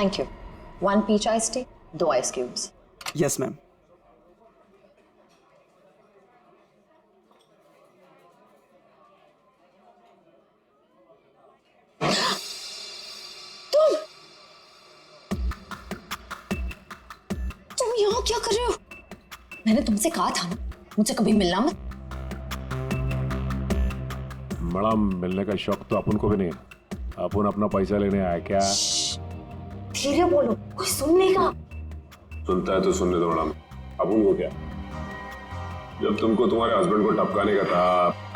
Thank you. 1 peach ice tea, 2 ice cubes. Yes ma'am. तुम यहाँ क्या कर रहे हो? मैंने तुमसे कहा था ना मुझसे कभी मिलना मत। मैडम, मिलने का शौक तो अपन को भी नहीं है। अपन अपना पैसा लेने आया क्या? धीरे बोलो, कोई सुन लेगा। सुनता है तो सुनने दो मैडम। अपन को क्या, जब तुमको तुम्हारे हस्बैंड को टपकाने का था,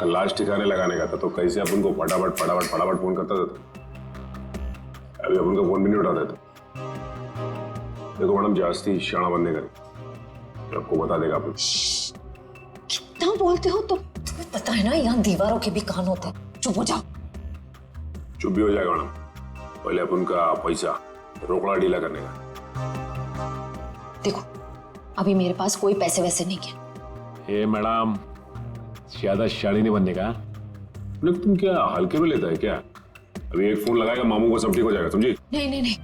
लाश ठिकाने लगाने का था, तो कैसे अपन को फटाफट फटाफट फटाफट फोन करता था। अभी अपन का फोन भी नहीं उठा देता। देखो मैडम, जास्ती शाना बनने का आपको बता देगा अपन। कितना बोलते हो तुम? तुम्हें पता है ना यहाँ दीवारों के भी कान होते हैं। चुप हो जाओ। चुप भी हो जाएगा मैडम, पहले अपन का पैसा रोकड़ा ढीला करने का। देखो अभी मेरे पास कोई पैसे वैसे नहीं है। ए मैडम, ज्यादा शाड़ी नहीं बनने का। लेकिन तुम क्या हल्के में लेता है क्या? अभी एक फोन लगाएगा मामू को, सब ठीक हो जाएगा, समझी? नहीं नहीं नहीं,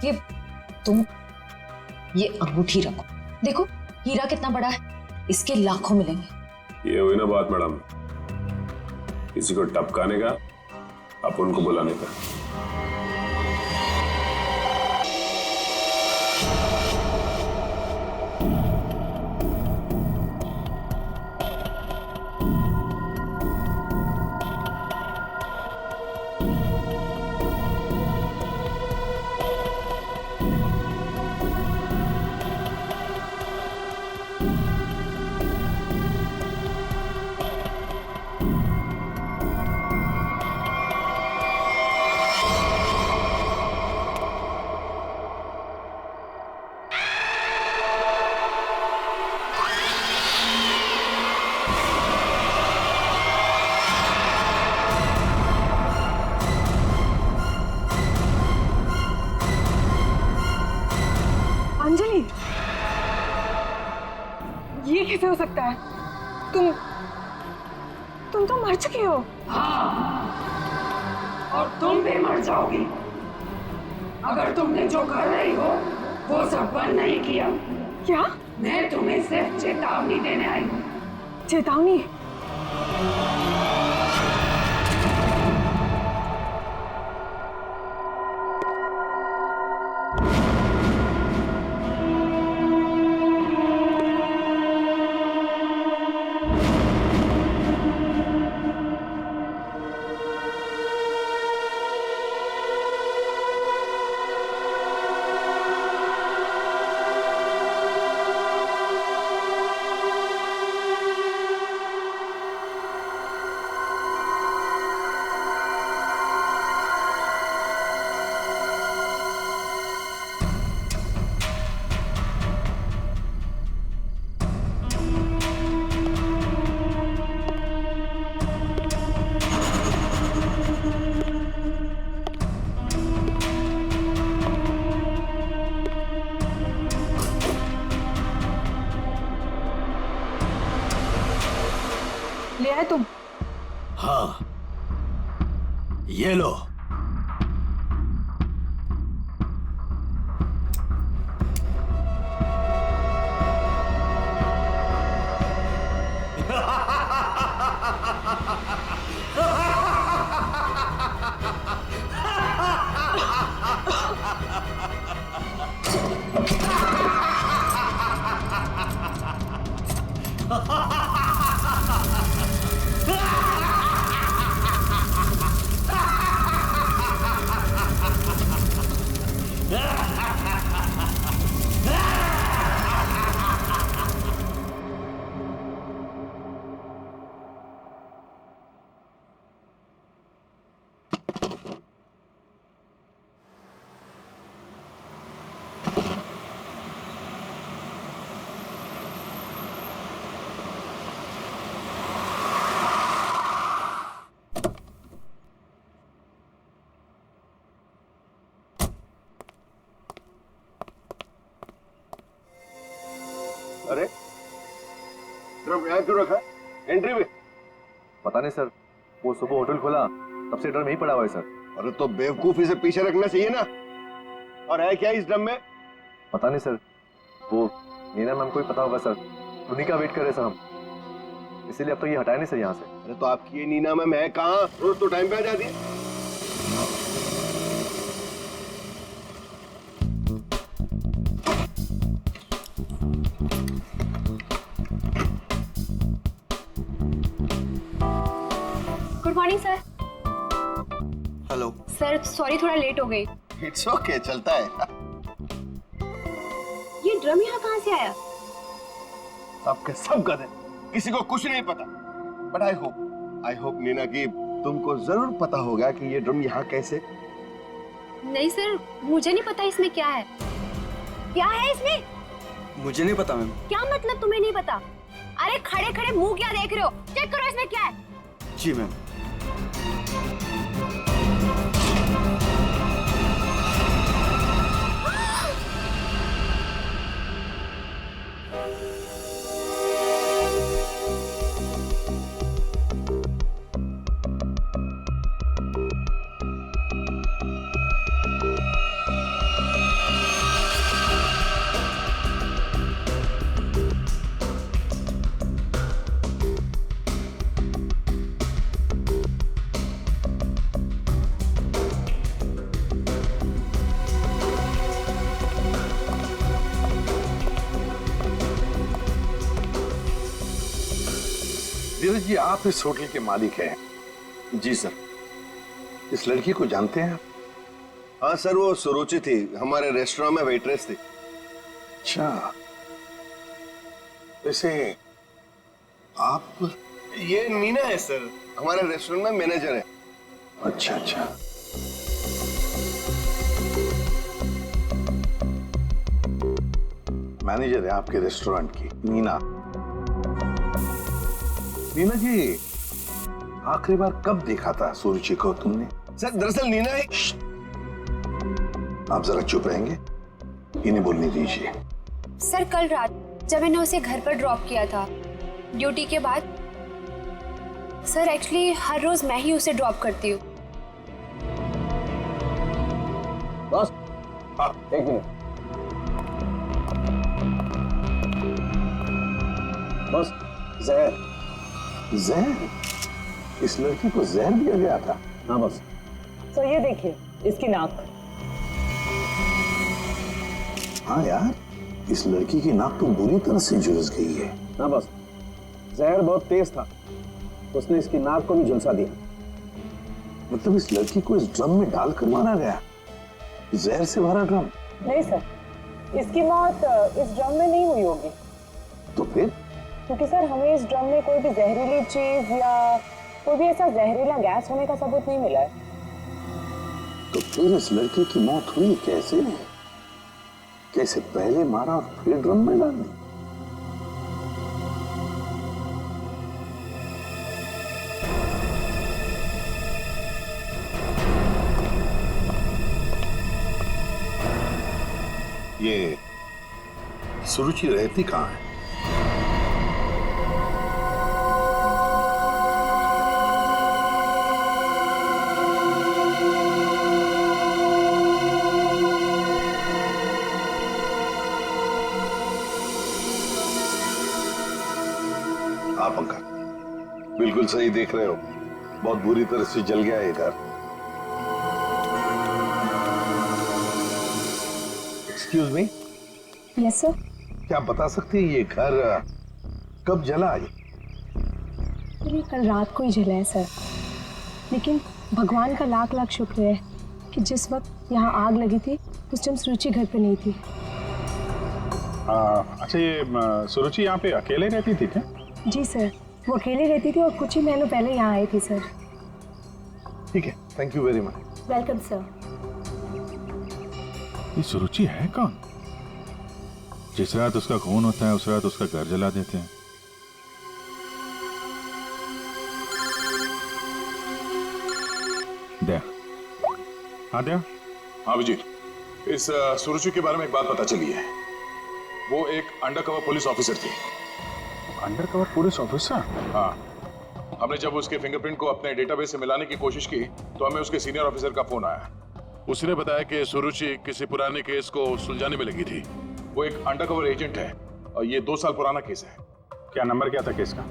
ये तुम ये अंगूठी रखो। देखो हीरा कितना बड़ा है, इसके लाखों मिलेंगे। ये हुई ना बात मैडम, किसी को टपकाने का, अपन को बुलाने का। अंजलि, ये कैसे हो सकता है? तुम तो मर चुकी हो। हाँ, और तुम भी मर जाओगी अगर तुमने जो कर रही हो वो सब बंद नहीं किया। क्या? मैं तुम्हें सिर्फ चेतावनी देने आई हूँ। चेतावनी? ले आए तुम? हाँ, ये लो। अरे ट्रक यहाँ क्यों रखा? एंट्री में पता नहीं सर, वो सुबह होटल खोला तब से ड्रम यही पड़ा हुआ है सर। अरे तो बेवकूफी से पीछे रखना चाहिए ना। और है क्या इस ड्रम में? पता नहीं सर, वो नीना मैम को ही पता होगा सर, उन्हीं का वेट कर रहे सर हम, इसीलिए अब तो ये हटाए नहीं सर यहाँ से। अरे तो आपकी ये नीना मैम है कहाँ? रोज तो टाइम पे आ जाती है। Good morning sir. Hello sir sorry थोड़ा लेट हो गई। इट्स ओके, चलता है। ये ड्रम यहाँ कहाँ से आया? सबके सब गधे, किसी को कुछ नहीं पता। बट आई होप नीना की तुमको जरूर पता होगा कि ये ड्रम यहाँ कैसे। नहीं सर, मुझे नहीं पता इसमें क्या है। क्या है इसमें? मुझे नहीं पता मैम। क्या मतलब तुम्हें नहीं पता? अरे खड़े खड़े मुंह क्या देख रहे हो? चेक करो इसमें क्या है। जी मैम। धीरज जी, आप इस होटल के मालिक हैं? जी सर। इस लड़की को जानते हैं? हाँ सर, वो सुरुचि थी, हमारे रेस्टोरेंट में वेट्रेस थी। अच्छा, वैसे आप? ये नीना है सर, हमारे रेस्टोरेंट में मैनेजर है। अच्छा अच्छा। मैनेजर है आपके रेस्टोरेंट की, नीना। नीना जी, आखिरी बार कब देखा था सुरुचि को तुमने? सर दरअसल नीना है। आप जरा चुप रहेंगे, इन्हें बोलने दीजिए। सर कल रात जब मैंने उसे घर पर ड्रॉप किया था ड्यूटी के बाद। सर एक्चुअली हर रोज मैं ही उसे ड्रॉप करती हूँ। बस हाँ, एक मिनट बस। जहर? जहर? इस लड़की को जहर दिया गया था? हाँ बस। तो ये देखिए इसकी नाक। हाँ यार, इस लड़की की नाक तो बुरी तरह से झुलस गई है। हाँ बस, जहर बहुत तेज था, उसने इसकी नाक को भी झुलसा दिया। मतलब इस लड़की को इस ड्रम में डालकर मारा गया? जहर से भरा ड्रम? नहीं सर, इसकी मौत इस ड्रम में नहीं हुई होगी। तो फिर? क्योंकि सर हमें इस ड्रम में कोई भी जहरीली चीज या कोई भी ऐसा जहरीला गैस होने का सबूत नहीं मिला है। तो फिर इस लड़की की मौत हुई कैसे? कैसे पहले मारा और फिर ड्रम में डाल दी? ये सुरुचि रहती कहाँ है? आप अंकल बिल्कुल सही देख रहे हो, बहुत बुरी तरह से जल गया है घर। Excuse me. Yes sir. क्या आप बता सकते हैं ये घर कब जला? ये कल रात को ही जला है सर, लेकिन भगवान का लाख लाख शुक्र है कि जिस वक्त यहाँ आग लगी थी उस टाइम सुरुचि घर पे नहीं थी। अच्छा, ये सुरुचि यहाँ पे अकेले रहती थी क्या? जी सर, वो अकेले रहती थी और कुछ ही महीनों पहले यहाँ आई थी सर। ठीक है, thank you very much. Welcome sir. ये सुरुचि है कौन? जिस रात उसका खून होता है उस रात उसका घर जला देते हैं। दया। हाँ दया। हाँ विजय, इस सुरुचि के बारे में एक बात पता चली है। वो एक अंडरकवर पुलिस ऑफिसर थी। Undercover police officer? हाँ, हमने जब उसके फिंगरप्रिंट को अपने डेटाबेस से मिलाने की कोशिश की तो हमें उसके सीनियर ऑफिसर का फोन आया। उसने बताया कि सुरुचि किसी पुराने केस को सुलझाने में लगी थी। वो एक अंडरकवर एजेंट है और ये 2 साल पुराना केस है। क्या नंबर क्या था केस का?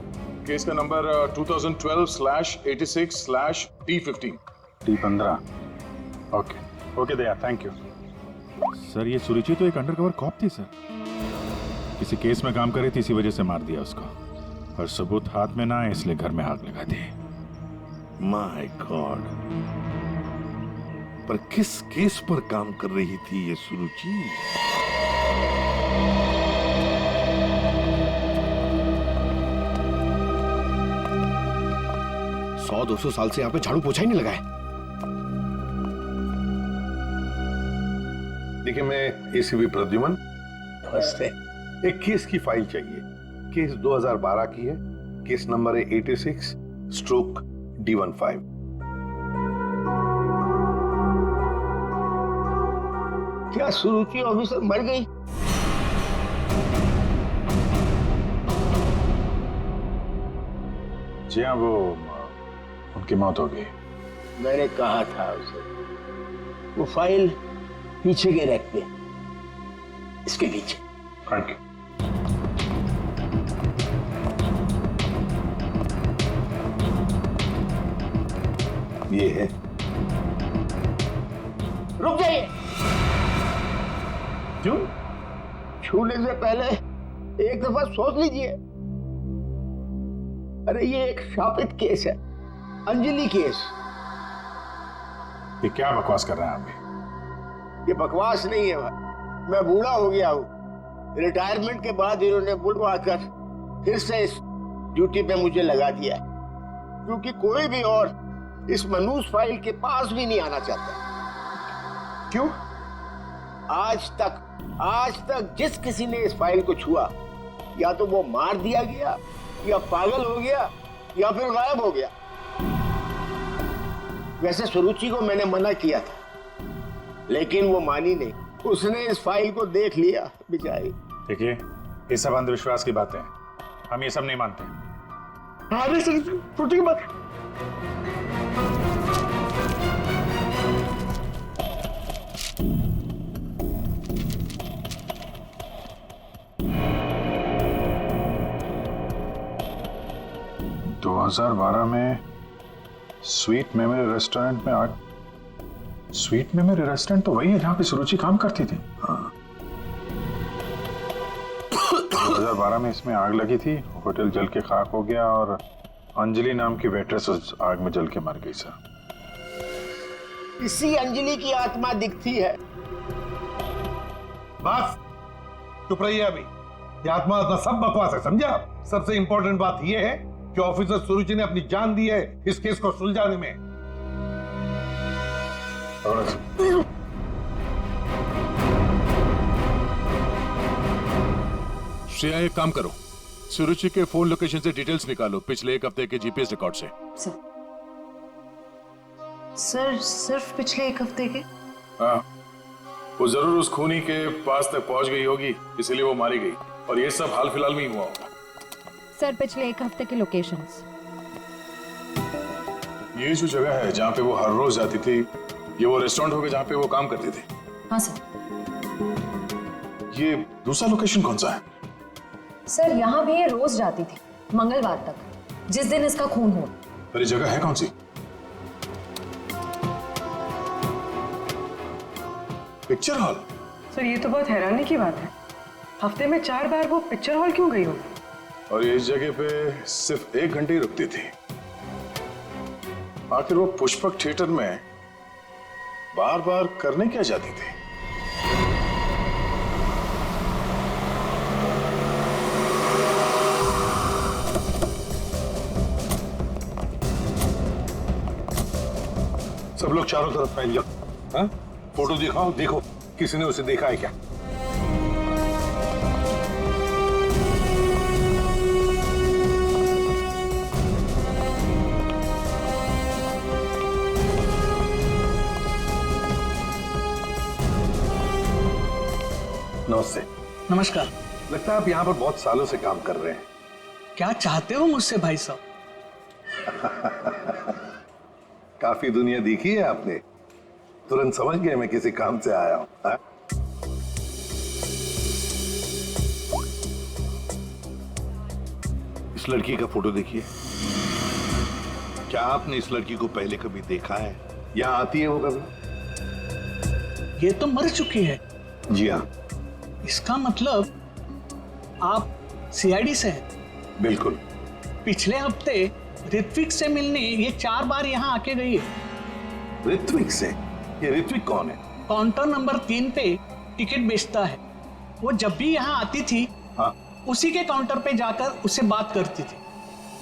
केस का number 2012/86/T15। T15। Okay okay Daya, thank you sir. ये सुरुचि तो एक अंडरकवर कॉप थी सर। किसी केस में काम कर रही थी, इसी वजह से मार दिया उसको, और सबूत हाथ में ना आए इसलिए घर में आग लगा दी। माय गॉड, पर किस केस पर काम कर रही थी ये सुरुचि? 100-200 साल से यहाँ पे झाड़ू पोछा ही नहीं लगा है। देखिए, मैं एसीपी प्रद्युमन। नमस्ते। एक केस की फाइल चाहिए। केस 2012 की है। केस नंबर है 86/D15। क्या सुरुचि ऑफिसर मर गई? जी हाँ, वो उनकी मौत हो गई। मैंने कहा था उसे, वो फाइल पीछे के रैक पे, इसके पीछे। Thank you. ये है। रुक जाइए। क्यों? छूने से पहले एक दफा सोच लीजिए। अरे ये एक शापित केस है, अंजलि केस। ये क्या बकवास कर रहे हैं आप भी? ये बकवास नहीं है भाई, मैं बूढ़ा हो गया हूँ। रिटायरमेंट के बाद इन्होंने बुलवा कर फिर से इस ड्यूटी पे मुझे लगा दिया है, क्योंकि कोई भी और इस मनूस फाइल के पास भी नहीं आना चाहता। क्यों? आज तक जिस किसी ने इस फाइल को छुआ, या तो वो मार दिया गया, या पागल हो गया, या फिर गायब हो गया। वैसे सुरुचि को मैंने मना किया था, लेकिन वो मानी नहीं। उसने इस फाइल को देख लिया बेचारी। देखिए, ये सब अंधविश्वास की बातें हैं, हम ये सब नहीं मानते। अरे सर, सुरुचि की बात। तो 2012 में स्वीट मेमोरी रेस्टोरेंट में आग। स्वीट मेमोरी रेस्टोरेंट तो वही है जहां पे सुरुचि काम करती थी। हाँ। 2012 में इसमें आग लगी थी, होटल जल के खाक हो गया और अंजलि नाम की वेट्रेस उस आग में जल के मर गई सर। इसी अंजलि की आत्मा दिखती है। बस चुप रहिए अभी। ये आत्मा सब बकवास है, समझा? सबसे इंपॉर्टेंट बात यह है कि ऑफिसर सुरुचि ने अपनी जान दी है इस केस को सुलझाने में। श्रेया, एक काम करो, सुरुचि के फोन लोकेशन से डिटेल्स निकालो पिछले 1 हफ्ते के जीपीएस रिकॉर्ड से। सर सिर्फ पिछले 1 हफ्ते के? हाँ, वो जरूर उस खूनी के पास तक पहुंच गई होगी, इसलिए वो मारी गई, और ये सब हाल फिलहाल में ही हुआ होगा। सर पिछले 1 हफ्ते के लोकेशंस। ये जो जगह है जहाँ पे वो हर रोज जाती थी, ये वो रेस्टोरेंट होगा जहाँ पे वो काम करती थी? हाँ सर। ये दूसरा लोकेशन कौन सा है? सर यहाँ भी ये रोज जाती थी, मंगलवार तक, जिस दिन इसका खून हुआ। पर ये जगह है कौन सी? Picture hall. सर ये तो बहुत हैरानी की बात है, हफ्ते में 4 बार वो पिक्चर हॉल क्यों गई होगी? और ये इस जगह पे सिर्फ 1 घंटे ही रुकती थी। आखिर वो पुष्पक थिएटर में बार बार करने क्या जाती थी? सब लोग चारों तरफ फैल जाओ। हाँ? फोटो दिखाओ, देखो किसी ने उसे देखा है क्या? नमस्ते। नमस्कार। लगता है आप यहाँ पर बहुत सालों से काम कर रहे हैं। क्या चाहते हो मुझसे भाई साहब? काफी दुनिया देखी है आपने, तुरंत समझ गए मैं किसी काम से आया हूं। हाँ? इस लड़की का फोटो देखिए। क्या आपने इस लड़की को पहले कभी देखा है? यहाँ आती है वो कभी? ये तो मर चुकी है। जी हाँ। इसका मतलब आप सीआईडी से हैं? बिल्कुल। पिछले हफ्ते ऋत्विक से मिलने ये 4 बार यहाँ आके गई है। ऋत्विक से? ये ऋत्विक कौन है? काउंटर नंबर 3 पे टिकट बेचता है। वो जब भी यहाँ आती थी, हाँ, उसी के काउंटर पे जाकर उससे बात करती थी।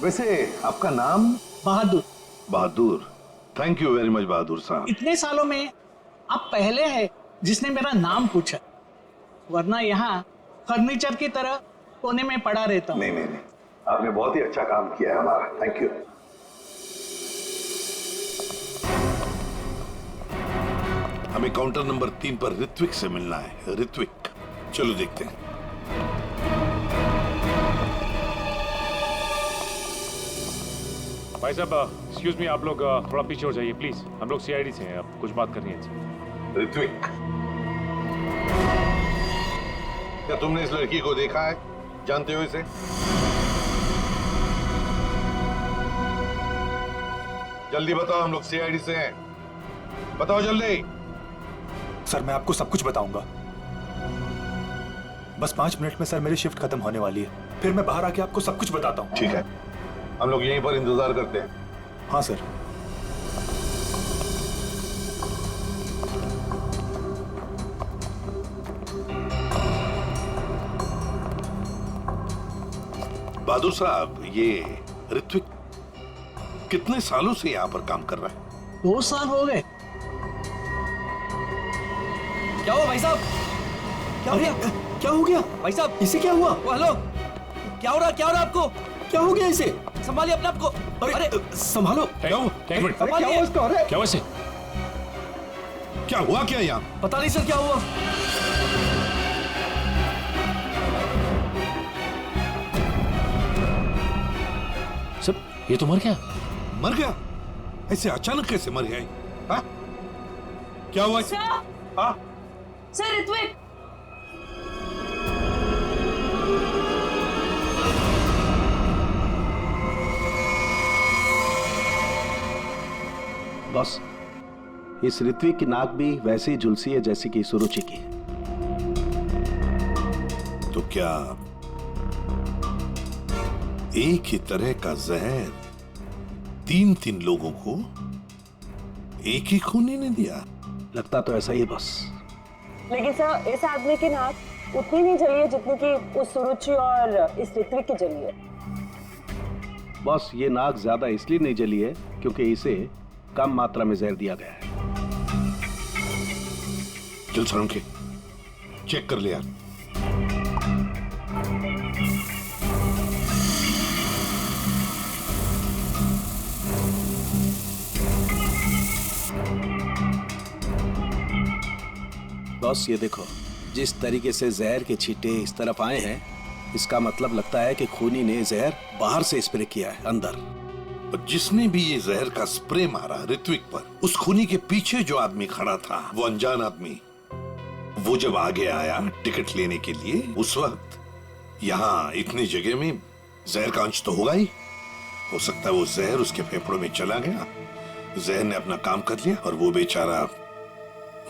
वैसे आपका नाम? बहादुर। बहादुर, थैंक यू वेरी मच बहादुर साहब। इतने सालों में आप पहले हैं जिसने मेरा नाम पूछा, वरना यहाँ फर्नीचर की तरह कोने में पड़ा रहता हूँ। नहीं, आपने बहुत ही अच्छा काम किया है हमारा, थैंक यू। हमें काउंटर नंबर 3 पर ऋत्विक से मिलना है। ऋत्विक, चलो देखते हैं। भाई साहब, एक्सक्यूज मी, आप लोग थोड़ा पीछे हो जाइए प्लीज। हम लोग सीआईडी से हैं, अब कुछ बात करनी है इनसे। ऋत्विक, क्या तुमने इस लड़की को देखा है? जानते हो इसे? जल्दी बताओ, हम लोग सीआईडी से हैं, बताओ जल्दी। सर मैं आपको सब कुछ बताऊंगा, बस 5 मिनट में सर मेरी शिफ्ट खत्म होने वाली है, फिर मैं बाहर आके आपको सब कुछ बताता हूँ। ठीक है, हम लोग यहीं पर इंतजार करते हैं। हाँ सर। बहादुर साहब, ये ऋत्विक कितने सालों से यहाँ पर काम कर रहा है? 2 साल हो गए। क्या हुआ भाई साहब? क्या हो गया भाई साहब? इसे क्या हुआ? हेलो, क्या हो रहा आपको? क्या हो गया इसे? संभालिए अपने आप को। अरे संभालो। क्या हुआ? क्या हुआ इसको? अरे क्या हुआ इसे? क्या हुआ क्या यहाँ? पता नहीं सर क्या हुआ। सब ये तो मर गया। मर गया? ऐसे अचानक कैसे मर गया? हाँ? क्या हुआ? हाँ? सर ऋत्विक, बॉस, इस ऋत्विक की नाक भी वैसे ही झुलसी है जैसी कि सुरुचि की। तो क्या एक ही तरह का जहर 3 लोगों को एक ही खूनी ने दिया? लगता तो ऐसा ही है बॉस। लेकिन सर, इस आदमी की नाक उतनी नहीं जली है जितनी कि उस सुरुचि और इस ऋत्विक की जली है। बॉस, ये नाक ज्यादा इसलिए नहीं जली है क्योंकि इसे कम मात्रा में जहर दिया गया है। चल सरों के चेक कर ले यार। बॉस ये देखो, जिस तरीके से जहर के छींटे इस तरफ आए हैं, इसका मतलब लगता है कि खूनी ने जहर बाहर से स्प्रे किया है अंदर। जिसने भी ये जहर का स्प्रे मारा ऋत्विक पर, उस खूनी के पीछे जो आदमी खड़ा था, वो अनजान आदमी, वो जब आगे आया टिकट लेने के लिए, उस वक्त यहाँ इतनी जगह में जहर का अंश तो होगा ही। हो सकता है वो जहर उसके फेफड़ों में चला गया, जहर ने अपना काम कर लिया और वो बेचारा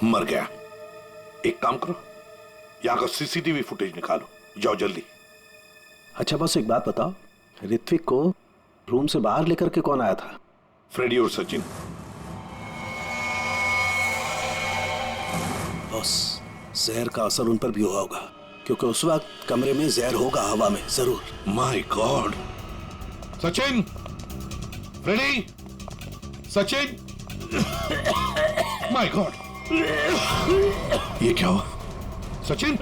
मर गया। एक काम करो, यहाँ का सीसीटीवी फुटेज निकालो, जाओ जल्दी। अच्छा बॉस, एक बात बताओ, ऋत्विक को रूम से बाहर लेकर के कौन आया था? फ्रेडी और सचिन। बॉस, जहर का असर उन पर भी हुआ होगा, क्योंकि उस वक्त कमरे में जहर होगा हवा में जरूर। My god. Sachin, Freddie, Sachin, my god, ये क्या हुआ? सचिन,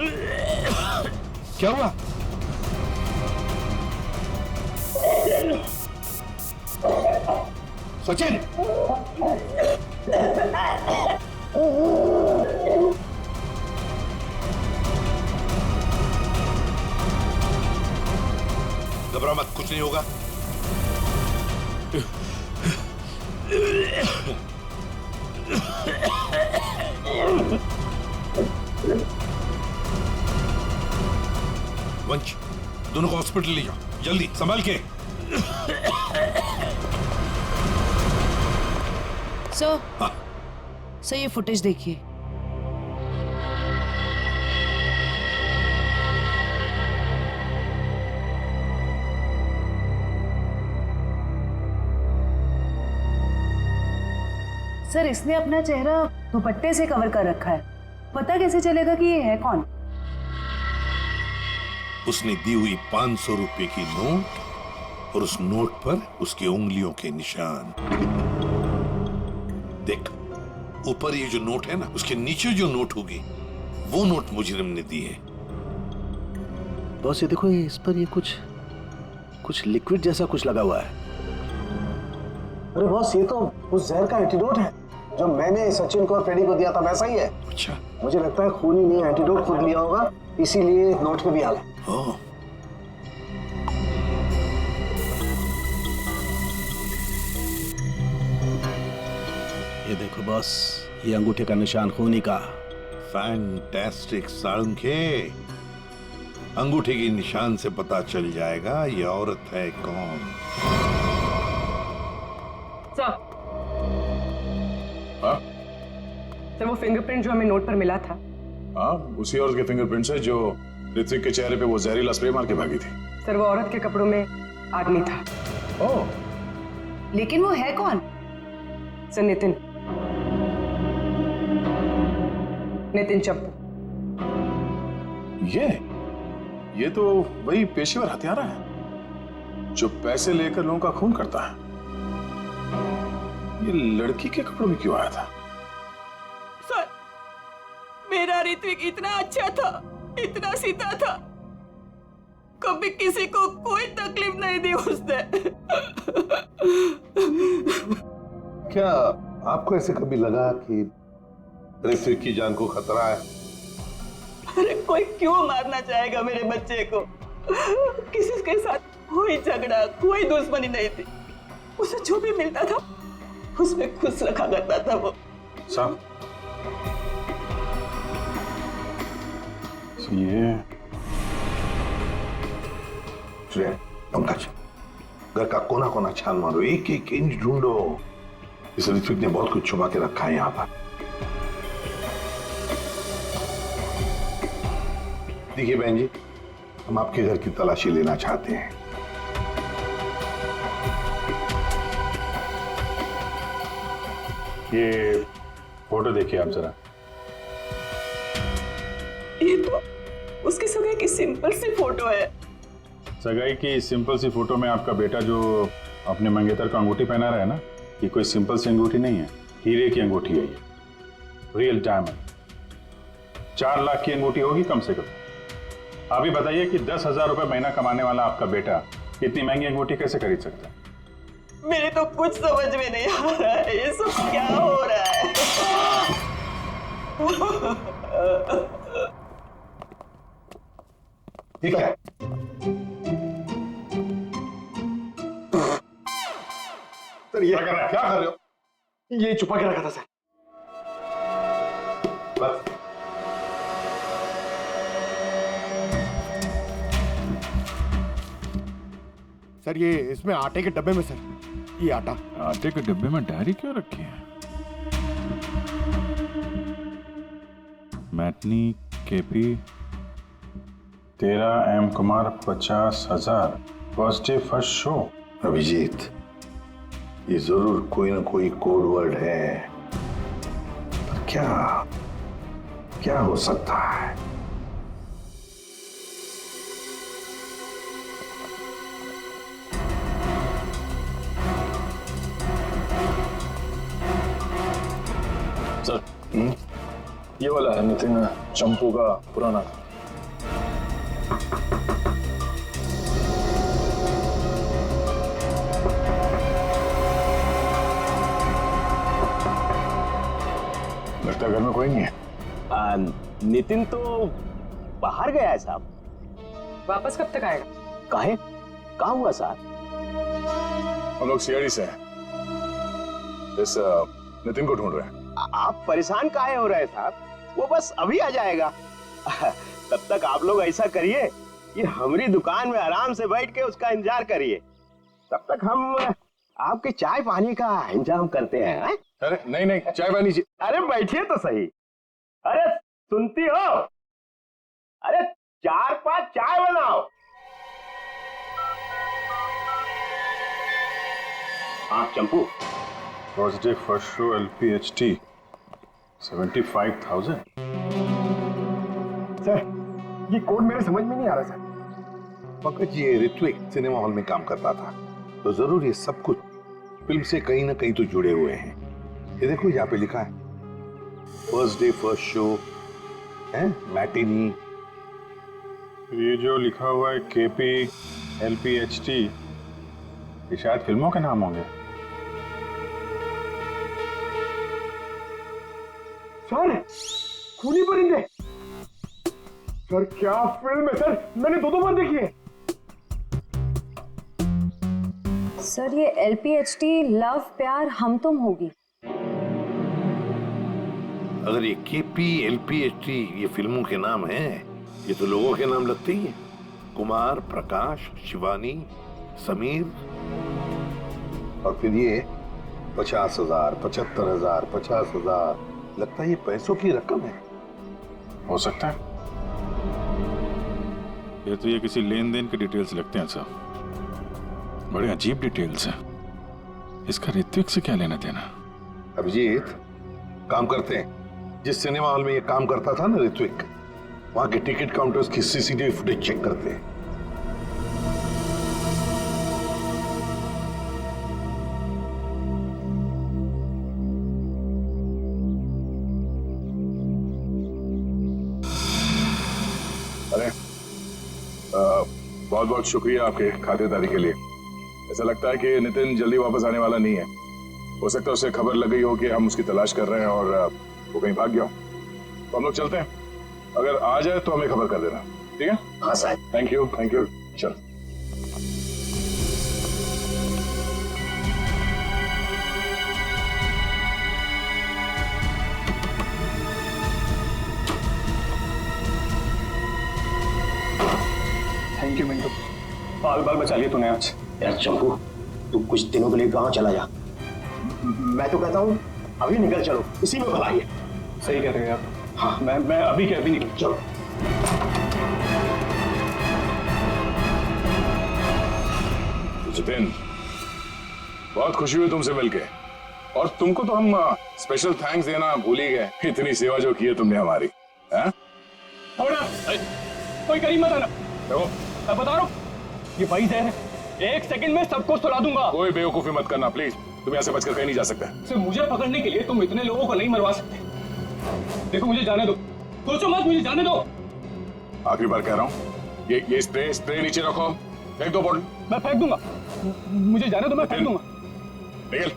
क्या हुआ? सचिन, घबरा मत, कुछ नहीं होगा। वंश, दोनों को हॉस्पिटल ले जाओ, जल्दी संभाल के। सर ये फुटेज देखिए। सर इसने अपना चेहरा दुपट्टे से कवर कर रखा है, पता कैसे चलेगा कि ये है कौन? उसने दी हुई 500 रुपए की नोट और उस नोट पर उसकी उंगलियों के निशान। देख, ऊपर ये जो नोट है ना, उसके नीचे जो नोट होगी वो नोट मुजरिम ने दी है। बॉस ये देखो, इस पर ये कुछ लिक्विड जैसा कुछ लगा हुआ है। अरे बॉस, ये तो उस जहर का एंटीडोट है जो मैंने सचिन को और फ्रेडी को दिया था, वैसा ही है। अच्छा, मुझे लगता है खूनी ने एंटीडोट खुद लिया होगा, इसीलिए नोट पे भी हाल है। ये देखो बॉस, ये अंगूठे का निशान खूनी का। फैंटास्टिक साळुंखे, अंगूठे के निशान से पता चल जाएगा ये औरत है कौन। सर, सर वो फिंगरप्रिंट जो हमें नोट पर मिला था, हाँ उसी औरत के फिंगरप्रिंट्स है जो ऋत्विक के चेहरे पे वो जहरीला स्प्रे मार के भागी थी। सर वो औरत के कपड़ों में आदमी था। ओह, लेकिन वो है कौन? सर नितिन चप्पू। ये तो वही पेशेवर हत्यारा है जो पैसे लेकर लोगों का खून करता है। ये लड़की के कपड़ों में क्यों आया था? सर, मेरा ऋत्विक इतना अच्छा था, इतना सीधा था, कभी किसी को कोई तकलीफ नहीं दी उसने। क्या आपको ऐसे कभी लगा कि ऋत्विक की जान को खतरा है? अरे कोई क्यों मारना चाहेगा मेरे बच्चे को? किसी के साथ कोई झगड़ा, कोई दुश्मनी नहीं थी। उसे जो भी मिलता था उसमें खुश रखा करता था वो। साहब, ये पंकज, घर का कोना कोना छान मारो, एक एक इंच ढूंढो। इस ऋत्विक ने बहुत कुछ छुपा के रखा है यहाँ पर। देखिए बहन जी, हम आपके घर की तलाशी लेना चाहते हैं। ये फोटो देखिए आप जरा। ये तो उसकी सगाई की सिंपल सी फोटो है। सगाई की सिंपल सी फोटो में आपका बेटा जो अपने मंगेतर को अंगूठी पहना रहा है ना, ये कोई सिंपल सी अंगूठी नहीं है, हीरे की अंगूठी है ये, रियल डायमंड। 4 लाख की अंगूठी होगी कम से कम। आप ही बताइए कि 10,000 रुपए महीना कमाने वाला आपका बेटा इतनी महंगी अंगूठी कैसे खरीद सकता है? मेरे तो कुछ समझ में नहीं आ रहा है, ये सब क्या हो रहा है? ठीक है, सर ये क्या कर रहे हो? ये छुपा के रखा था सर। बस सर ये इसमें आटे के डब्बे में सर, ये आटे के डब्बे में डायरी क्यों रखी है? Matinee KP 13 M Kumar 50,000 first day first show. Abhijit, ये जरूर कोई ना कोई कोड वर्ड है, पर क्या हो सकता है? सर, ये वाला है नितिन चंपू का पुराना। लगता है घर में कोई नहीं है। नितिन तो बाहर गया है साहब। वापस कब तक आएगा? काहे? कहाँ हुआ साहब? हम लोग सीआईडी से हैं। इस नितिन को ढूंढ रहे हैं। आप परेशान काहे हो रहे हैं साहब, वो बस अभी आ जाएगा। तब तक आप लोग ऐसा करिए कि हमारी दुकान में आराम से बैठ के उसका इंतजार करिए, तब तक हम आपके चाय पानी का इंतजाम करते हैं। अरे नहीं नहीं, चाय पानी। अरे बैठिए तो सही। अरे सुनती हो, अरे 4-5 चाय बनाओ। हाँ चंपू, Thursday first show LPHT 75,000। Sir ये कोड मेरे समझ में नहीं आ रहा सर। पंकज ये ऋत्विक सिनेमा हॉल में काम करता था, तो जरूर ये सब कुछ फिल्म से कहीं ना कहीं तो जुड़े हुए हैं। ये देखो यहाँ पे लिखा है फर्स्ट डे फर्स्ट शो है, मैटिनी। ये जो लिखा हुआ है KP LPHT, ये शायद फिल्मों के नाम होंगे। सर खूनी परिंदे, सर क्या फिल्म है सर, मैंने 2 बार देखी है। सर ये LPHT लव प्यार हम तुम होगी। अगर ये KP LPHT ये फिल्मों के नाम हैं, ये तो लोगों के नाम लगते ही हैं। कुमार, प्रकाश, शिवानी, समीर। और फिर ये 50,000, 75,000, 50,000, लगता है ये पैसों की रकम है। हो सकता है। ये तो ये किसी लेन देन के डिटेल्स लगते हैं सर, बड़े अजीब डिटेल्स हैं। इसका ऋत्विक से क्या लेना देना? अभिजीत, काम करते हैं, जिस सिनेमा हॉल में ये काम करता था ना ऋत्विक, वहां के टिकट काउंटर्स की CCTV फुटेज चेक करते हैं। अरे बहुत बहुत शुक्रिया आपके खातिरदारी के लिए। ऐसा लगता है कि नितिन जल्दी वापस आने वाला नहीं है। हो सकता है उसे खबर लग गई हो कि हम उसकी तलाश कर रहे हैं और वो कहीं भाग गया हो। तो हम लोग चलते हैं, अगर आ जाए तो हमें खबर कर देना, ठीक है? हाँ sir. Thank you, thank you. चल। थैंक यू मिंटू, बाल बाल बचा लिए तूने आज। यार चंपू, तू कुछ दिनों के लिए गांव चला जा। मैं तो कहता हूँ अभी निकल चलो, इसी में भलाई है। सही कह रहे हैं आप। हाँ, मैं अभी के अभी निकल। चलो। जितेन, बहुत खुशी हुई तुमसे मिलके, और तुमको तो हम स्पेशल थैंक्स देना भूल ही गए। इतनी सेवा जो की है तुमने हमारी। कोई करीब मत आना। देखो मैं बता रहा हूँ, ये भाई जहर है, 1 सेकंड में सबको सुला दूंगा। कोई बेवकूफी मत करना प्लीज, तुम यहाँ से बचकर कहीं नहीं जा सकते। सिर्फ मुझे पकड़ने के लिए तुम इतने लोगों को नहीं मरवा सकते। देखो मुझे जाने दो, सोचो मत, मुझे जाने दो। आखिरी बार कह रहा हूँ, ये स्प्रे नीचे रखो, फेंक दो बॉटल। मैं फेंक दूंगा, मुझे जाने दो, मैं फेंक दूंगा। निकल।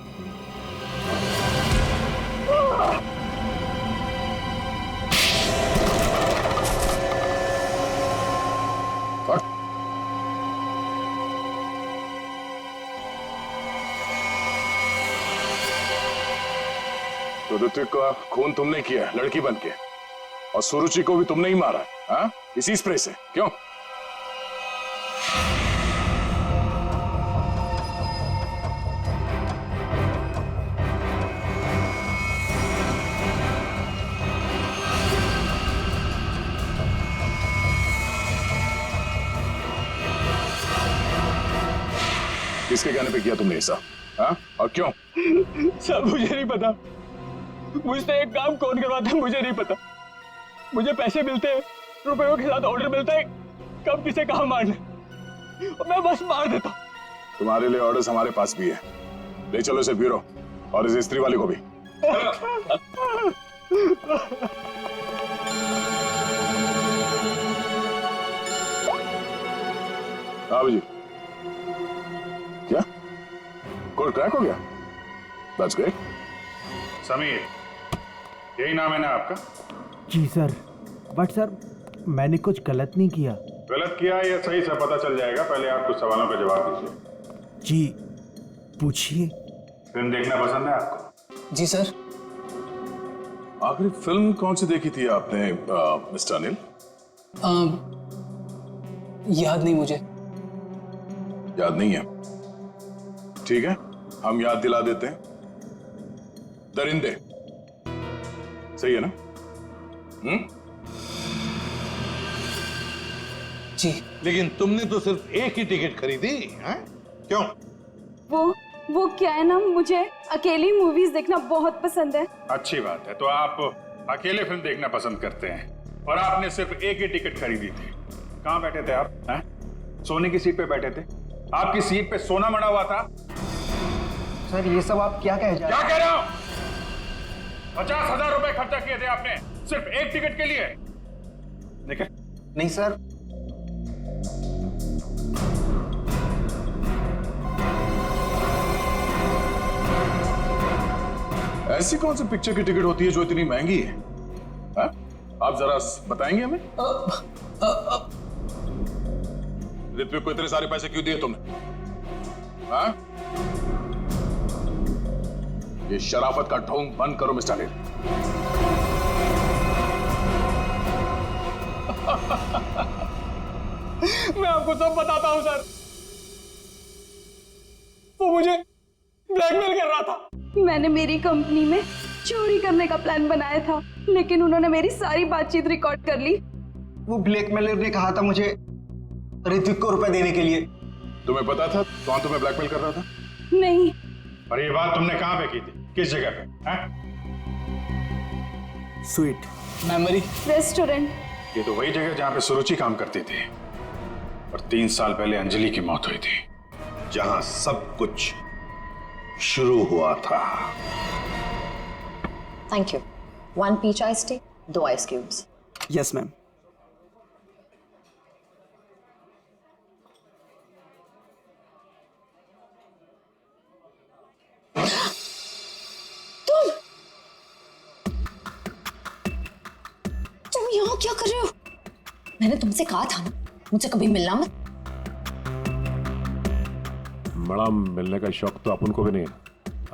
तो ऋत्विक का खून तुमने किया लड़की बन के, और सुरुचि को भी तुमने ही मारा, हाँ? इसी स्प्रे से, क्यों? किसके कहने पे किया तुमने ऐसा, हाँ? और क्यों? सब मुझे नहीं पता, मुझसे एक काम कौन करवाता है मुझे नहीं पता। मुझे पैसे मिलते हैं, रुपयों के साथ ऑर्डर मिलता है, कब किसे कहाँ मारना, और मैं बस मार देता हूँ। तुम्हारे लिए ऑर्डर्स हमारे पास भी है, ले चलो इसे ब्यूरो, और इस स्त्री वाले को भी। हाँ जी, क्या कोड क्रैक हो गया? That's great. समीर, यही नाम है ना आपका? जी सर, बट सर मैंने कुछ गलत नहीं किया। गलत किया या सही से पता चल जाएगा, पहले आप कुछ सवालों का जवाब दीजिए। जी पूछिए। फिल्म देखना पसंद है आपको? जी सर। आखिरी फिल्म कौन सी देखी थी आपने मिस्टर अनिल? याद नहीं मुझे। याद नहीं है? ठीक है, हम याद दिला देते हैं। दरिंदे सही है ना? जी। लेकिन तुमने तो सिर्फ एक ही टिकट खरीदी है? क्यों? वो क्या है ना, मुझे अकेली मूवीज देखना बहुत पसंद है। अच्छी बात है, तो आप अकेले फिल्म देखना पसंद करते हैं और आपने सिर्फ एक ही टिकट खरीदी थी। कहाँ बैठे थे आप? हैं? सोने की सीट पे बैठे थे? आपकी सीट पे सोना मड़ा हुआ था? सर ये सब आप क्या कह क्या कह रहे हो? 50,000 रुपए खर्चा किए थे आपने सिर्फ एक टिकट के लिए। देखिए नहीं सर। ऐसी कौन सी पिक्चर की टिकट होती है जो इतनी महंगी है? आप जरा बताएंगे हमें? ऋत्विक को इतने सारे पैसे क्यों दिए तुमने? हाँ? ये शराफत का ढोंग बंद करो मिस्टर अनिल। मैं आपको सब बताता हूं सर। वो मुझे ब्लैकमेल कर रहा था। मैंने मेरी कंपनी में चोरी करने का प्लान बनाया था, लेकिन उन्होंने मेरी सारी बातचीत रिकॉर्ड कर ली। वो ब्लैकमेलर ने कहा था मुझे ऋत्विक को रुपए देने के लिए। तुम्हें पता था कौन तुम्हें ब्लैकमेल कर रहा था? नहीं। और ये बात तुमने कहां पे की थी? किस जगह पे? Sweet memory restaurant. ये तो वही जगह जहां पे सुरुचि काम करती थी और 3 साल पहले अंजलि की मौत हुई थी, जहां सब कुछ शुरू हुआ था। Thank you. 1 peach ice tea, 2 ice cubes. Yes ma'am. तुम यहाँ क्या कर रहे हो? मैंने तुमसे कहा था ना मुझसे कभी मिलना मत। मैडम, मिलने का शौक तो अपन को भी नहीं है।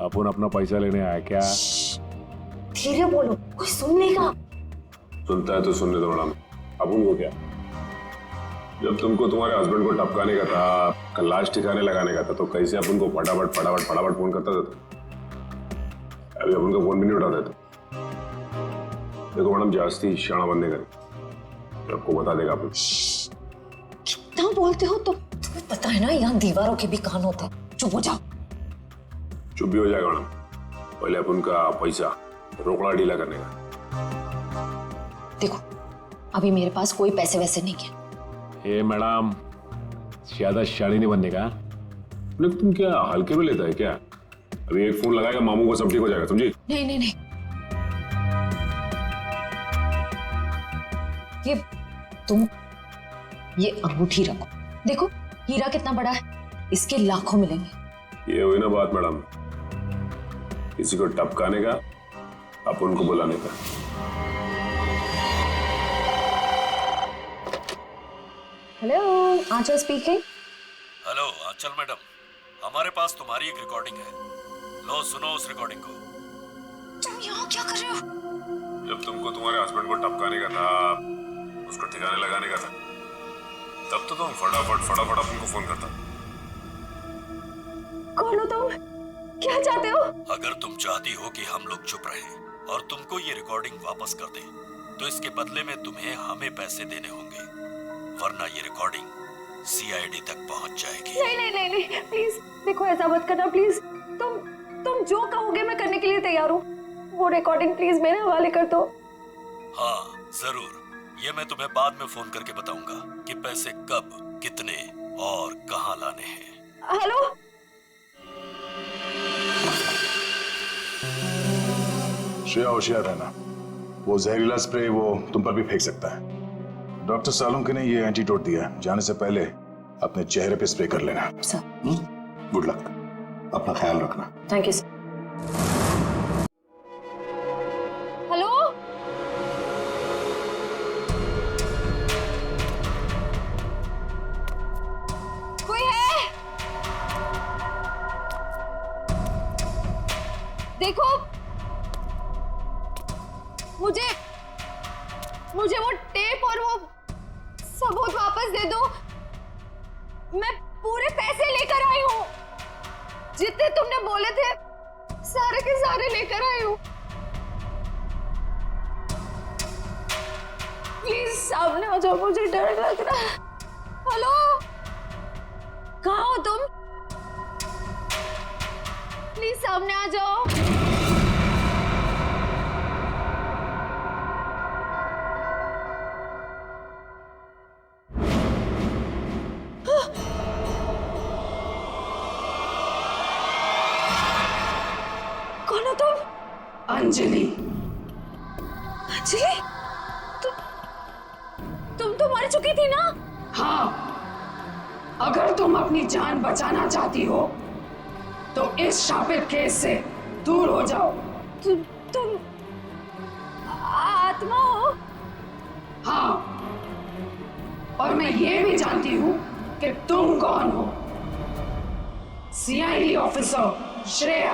अपन अपना पैसा लेने आया क्या? धीरे बोलो, कोई सुन लेगा। सुनता है तो सुनने दो मैडम। अपन को क्या? जब तुमको तुम्हारे हस्बैंड को टपकाने का था, कलाश ठिकाने लगाने का था, तो कैसे अपन को फटाफट फटाफट फटाफट फोन करता था? अभी अपन का फोन भी नहीं उठाता था। देखो मैडम, जास्ती शाणा बंदे करें, आपको बता देगा अपन। कितना बोलते हो तुम? तुम्हें पता है ना यहाँ दीवारों के भी कान होते हैं। चुप हो जाओ। चुप भी हो जाएगा मैडम। पहले अपन का पैसा रोकड़ा ढीला करने का। देखो अभी मेरे पास कोई पैसे वैसे नहीं है। ए मैडम, ज्यादा शाड़ी नहीं बनने का। लेकिन तुम क्या हल्के में लेता है क्या? अभी एक फोन लगाएगा मामू को सब ठीक हो जाएगा, समझी? नहीं नहीं नहीं, ये अंगूठी रखो। देखो हीरा कितना बड़ा है, इसके लाखों मिलेंगे। ये हुई ना बात मैडम, किसी को टपकाने का, अपन को बुलाने का। हेलो, आंचल स्पीकिंग। हेलो आंचल मैडम, हमारे पास तुम्हारी एक रिकॉर्डिंग है। लो सुनो उस रिकॉर्डिंग को। तुम यहाँ क्या कर रहे हो? जब तुमको तुम्हारे हस्बैंड को टपकाने का था, उसको ठिकाने लगाने का था, तब तो तुम फटाफट अपन को फोन करता। कौन हो तुम? क्या चाहते हो? अगर तुम चाहती हो कि हम लोग चुप रहें और तुमको ये रिकॉर्डिंग वापस कर दें, तो इसके बदले में तुम्हें हमें पैसे देने होंगे, वरना ये रिकॉर्डिंग सीआईडी तक पहुंच जाएगी। नहीं नहीं नहीं नहीं, प्लीज देखो ऐसा मत करना प्लीज। तुम जो कहोगे मैं करने के लिए तैयार हूँ। वो रिकॉर्डिंग प्लीज मेरे हवाले कर दो। हाँ जरूर, ये मैं तुम्हें बाद में फोन करके बताऊंगा कि पैसे कब, कितने और कहाँ लाने हैं। हेलो, श्रेया होशियार रहना, वो जहरीला स्प्रे वो तुम पर भी फेंक सकता है। डॉक्टर सालुंके ने ये एंटीडोट दिया, जाने से पहले अपने चेहरे पे स्प्रे कर लेना। गुड लक, अपना ख्याल रखना। Thank you sir. हेलो, कोई है? देखो मुझे मुझे वो टेप और वो सबूत वापस दे दो। मैं पूरे पैसे लेकर आई हूँ, जितने तुमने बोले थे सारे के सारे लेकर आई हूँ। प्लीज सामने आ जाओ, मुझे डर लग रहा है। हेलो, कहाँ हो तुम? प्लीज सामने आ जाओ। कौन हो तुम? अंजलि। अंजलि, तुम तो मर चुकी थी ना? हाँ, अगर तुम अपनी जान बचाना चाहती हो तो इस शापित केस से दूर हो जाओ। तुम आत्मा हो? हाँ, और मैं ये भी जानती हूँ कि तुम कौन हो। सीआईडी ऑफिसर श्रेया,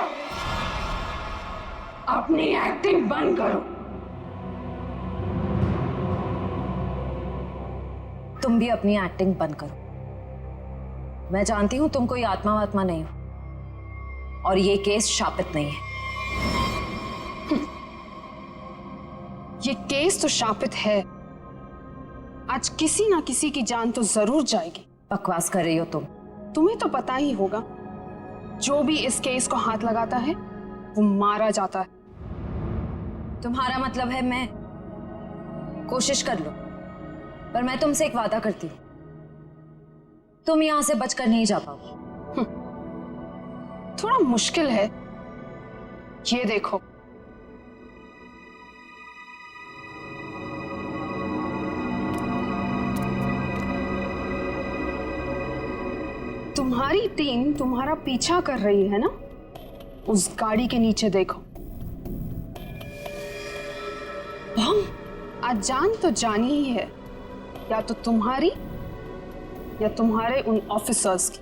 अपनी एक्टिंग बंद करो। तुम भी अपनी एक्टिंग बंद करो। मैं जानती हूं तुम कोई आत्मा वात्मा नहीं हो, और ये केस शापित नहीं है। ये केस तो शापित है। आज किसी ना किसी की जान तो जरूर जाएगी। बकवास कर रही हो तुम। तुम्हें तो पता ही होगा, जो भी इस केस को हाथ लगाता है वो मारा जाता है। तुम्हारा मतलब है मैं कोशिश कर लो, पर मैं तुमसे एक वादा करती हूँ, तुम यहां से बचकर नहीं जा पाओगी। थोड़ा मुश्किल है। ये देखो, तुम्हारी टीम तुम्हारा पीछा कर रही है ना? उस गाड़ी के नीचे देखो। बम? आज जान तो जानी ही है, या तो तुम्हारी या तुम्हारे उन ऑफिसर्स की।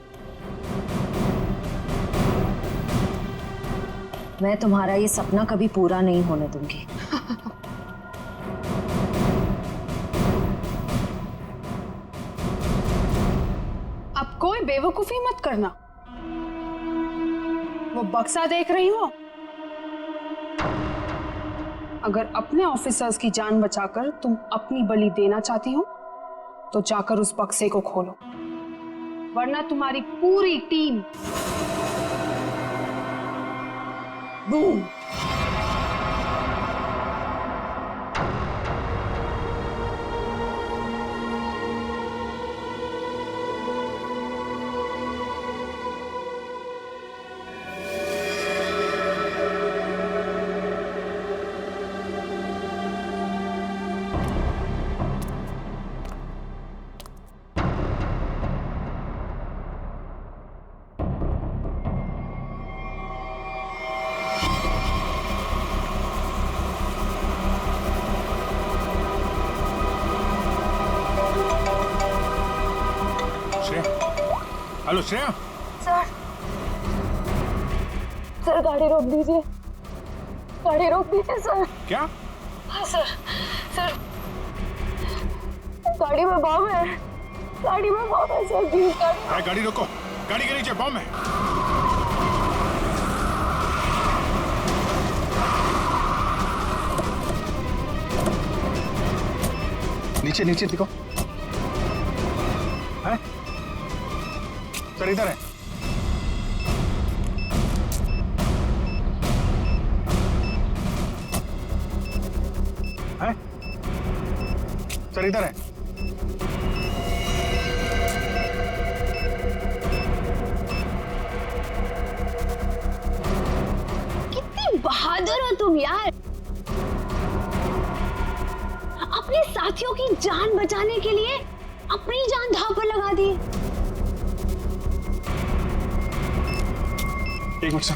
मैं तुम्हारा ये सपना कभी पूरा नहीं होने दूंगी। अब कोई बेवकूफी मत करना। वो बक्सा देख रही हो? अगर अपने ऑफिसर्स की जान बचाकर तुम अपनी बलि देना चाहती हो तो जाकर उस बक्से को खोलो, वरना तुम्हारी पूरी team boom. Hello Shreya. Sir गाड़ी रोक दीजिए, गाड़ी रोक दीजिए सर। क्या? हाँ सर, गाड़ी में बम है, गाड़ी में बम है सर। प्लीज गाड़ी रोको, गाड़ी के नीचे बम है। नीचे नीचे दिखो। है सर, इधर है। सर इधर है। कितनी बहादुर हो तुम यार, अपने साथियों की जान बचाने के लिए अपनी जान दांव पर लगा दी। एक मिनट सर,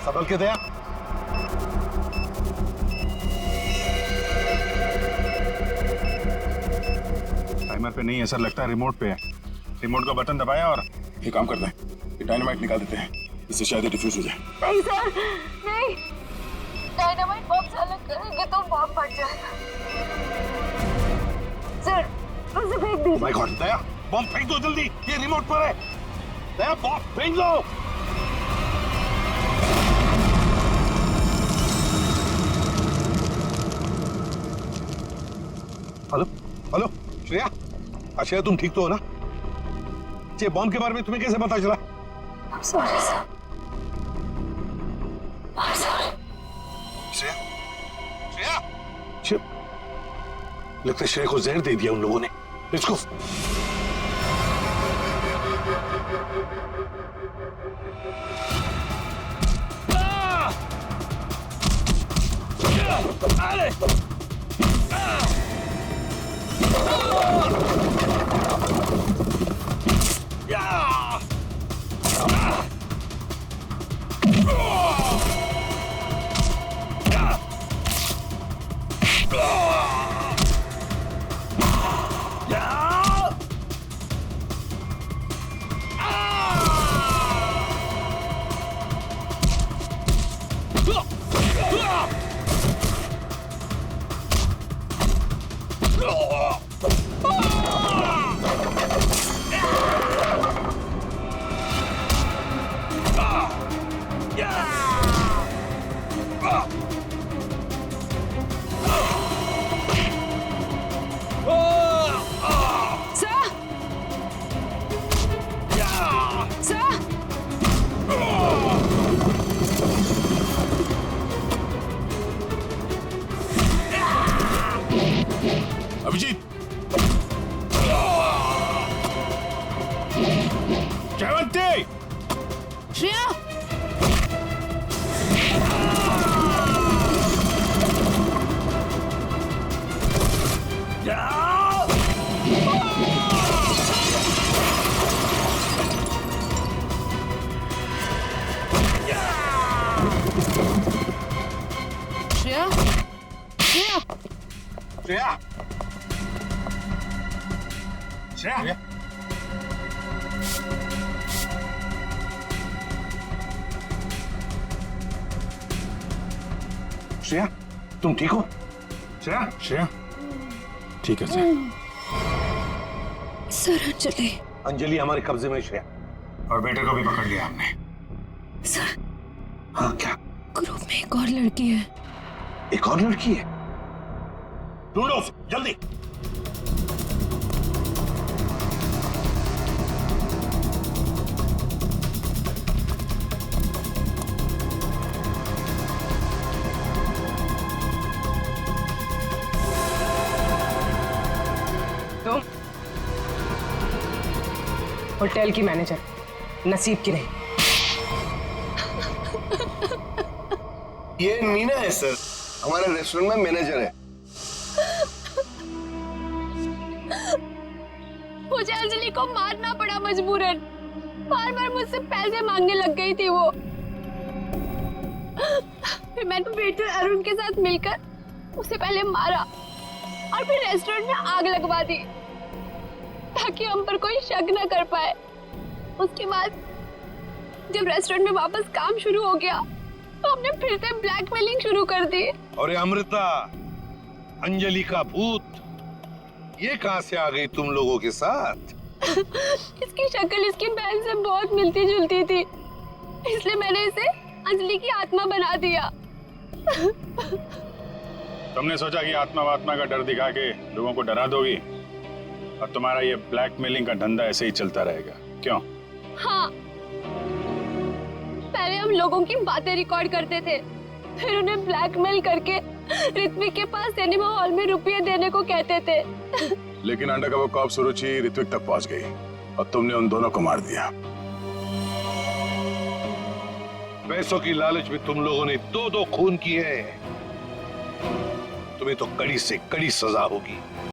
संभल के दया। टाइमर पे नहीं है सर, लगता है रिमोट पे है। रिमोट का बटन दबाया और ये काम करते हैं, ये डायनामाइट निकाल देते हैं, इससे शायद डिफ्यूज हो जाए। नहीं सर, नहीं, फट जाएगा। सर उसे फेंक दीजिए। माय गॉड, दया बॉम्ब फेंक दो जल्दी, ये रिमोट पर है। दया बॉम्ब फेंक दो। हेलो हेलो श्रेया, श्रेया तुम ठीक तो हो ना? ये बॉम्ब के बारे में तुम्हें कैसे पता चला? I'm sorry sir। I'm sorry। Shreya, Shreya, लगता है श्रेया को जहर दे दिया उन लोगों ने। इसको अभिजीत, जयवंती, श्रेया, श्रेया, श्रेया, श्रेया, श्रेया, श्रेया तुम ठीक हो? श्रेया, श्रेया ठीक है सर। सर अंजलि। अंजलि हमारे कब्जे में श्रेया। और बेटे को भी पकड़ लिया हमने। सर हाँ क्या? ग्रुप में एक और लड़की है। एक और लड़की है? ढूंढो उसे, जल्दी। तुम होटल की मैनेजर, नसीब की नहीं। ये मीना है सर, हमारे रेस्टोरेंट में मैनेजर है। मुझे अंजलि को मारना पड़ा मजबूरन। बार बार मुझसे पैसे मांगने लग गई थी वो। फिर मैंने वेटर अरुण के साथ मिलकर उसे पहले मारा और फिर रेस्टोरेंट में आग लगवा दी ताकि हम पर कोई शक न कर पाए। उसके बाद जब रेस्टोरेंट में वापस काम शुरू हो गया तो हमने फिर से ब्लैकमेलिंग शुरू कर दी। अरे अमृता, अंजलि का भूत ये कहां से आ गई तुम लोगों के साथ? इसकी शक्ल इसकी बहन से बहुत मिलती जुलती थी, इसलिए मैंने इसे अंजलि की आत्मा बना दिया। तुमने सोचा कि आत्मा वात्मा का डर दिखा के लोगों को डरा दोगी और तुम्हारा ये ब्लैकमेलिंग का धंधा ऐसे ही चलता रहेगा, क्यों? हाँ, पहले हम लोगों की बातें रिकॉर्ड करते थे, फिर उन्हें ब्लैकमेल करके ऋत्विक के पास सिनेमा हॉल में रुपये देने को कहते थे। लेकिन अंडरकवर कॉप सुरुचि ऋत्विक तक पहुंच गई और तुमने उन दोनों को मार दिया। पैसों की लालच में तुम लोगों ने दो खून किए हैं। तुम्हें तो कड़ी से कड़ी सजा होगी।